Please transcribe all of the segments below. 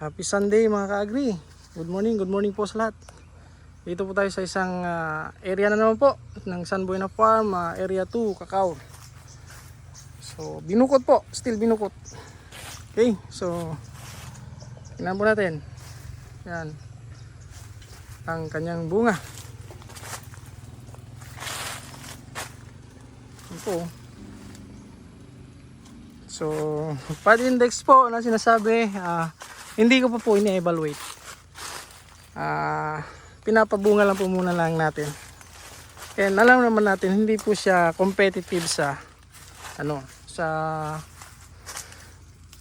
Happy Sunday mga ka-agri. Good morning po sa lahat. Dito po tayo sa isang area na naman po ng San Buena Farm, area 2, Cacao. So binukot po, still binukot. Okay, so tingnan po natin. Yan ang kanyang bunga. Yan po. So pod index po na sinasabi, hindi ko pa po ini-evaluate. Pinapabunga lang po muna lang natin. And alam naman natin hindi po siya competitive sa sa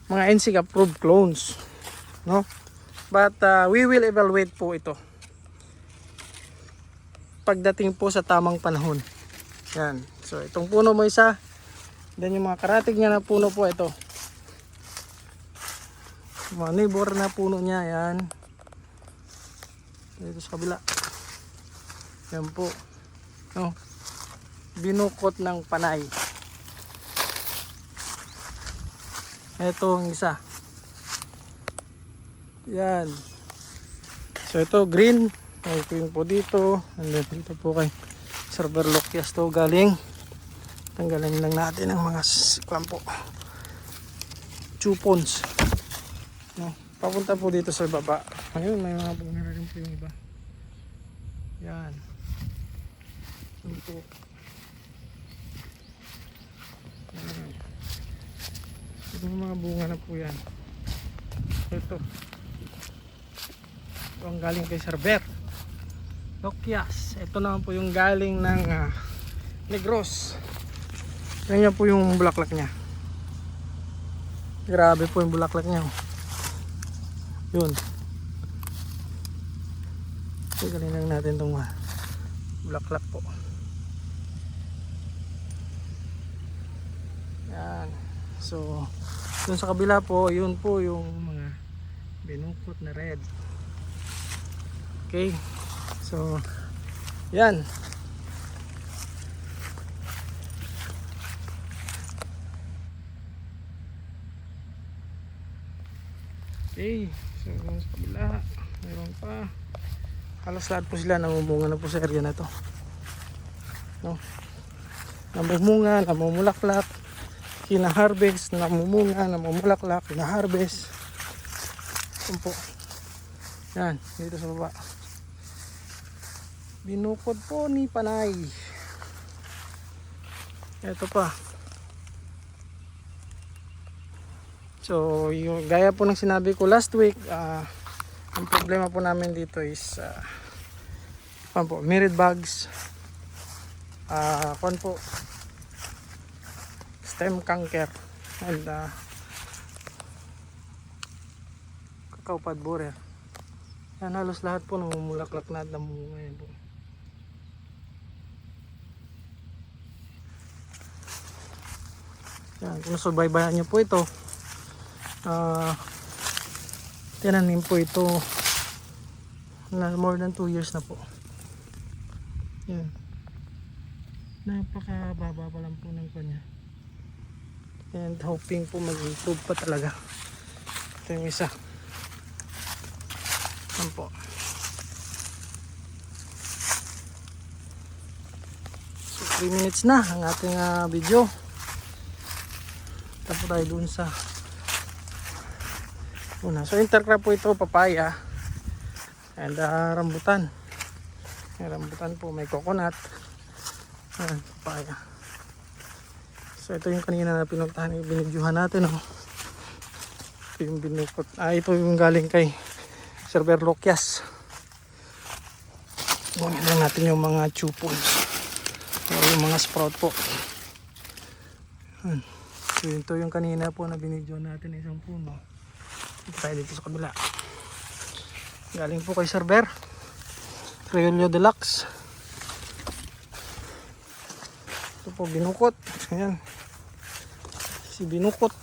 mga NSIG approved clones, no? But we will evaluate po ito pagdating po sa tamang panahon. Yan. So itong puno mo isa, then yung mga karatig niya na puno po ito. Mga neighbor na puno niya, yan. Dito sa kabila. Yan po. No? Binukot ng panay. Ito ang isa. Yan. So ito green. Ito yung po dito. And then dito po kay Server Loquias to galing. Tanggalin lang natin ang mga klampo. Chupons. No, papunta po dito sa baba. Ayun, may mga bunga na rin po yung iba. Yan. Yan po. Yan. Ito yung mga bunga na po yan. Ito. Ito ang galing kay Server Loquias. Ito naman po yung galing ng Negros. Yan po yung bulaklak niya. Grabe po yung bulaklak niya. Yun. Galing lang natin itong bulaklak po. Yan. So dun sa kabila po, yun po yung mga binukot na red. Okay. So yan. Okay. So sa kabila mayroon pa, halos lahat po sila namumunga na po sa area na to, no? Namumunga, namumulaklak, kina-harvest, namumunga, namumulaklak, kina-harvest. Yan po. Yan, dito sa baba binukod po ni panay. Ito pa. So yung gaya po ng sinabi ko last week, ang problema po namin dito is mirid bugs, stem canker, and cacao pod borer. Yan, halos lahat po namumulaklak na at namumunga yan po. Yan, kung nasubaybayan nyo po ito, tinanim po ito na more than 2 years na po. Yan, napakababa pa lang po ng kanya, and hoping po mag-improve pa talaga. Ito yung isa. Yan po. So 3 minutes na ang ating video. Tapos tayo dun sa una. So intercrop po ito, papaya and rambutan. May rambutan po, may coconut, and papaya. So ito yung kanina na pinuntahan, binidyohan natin, oh. Ito yung binukot. Ito yung galing kay Server Loquias. Bunin lang natin yung mga chupons o yung mga sprout po. So ito yung kanina po na binidyohan natin, isang puno. Tayo dito sa kabila. Galing po kay Server Criollo Deluxe. Ito po binukot. Ayan. Si binukot.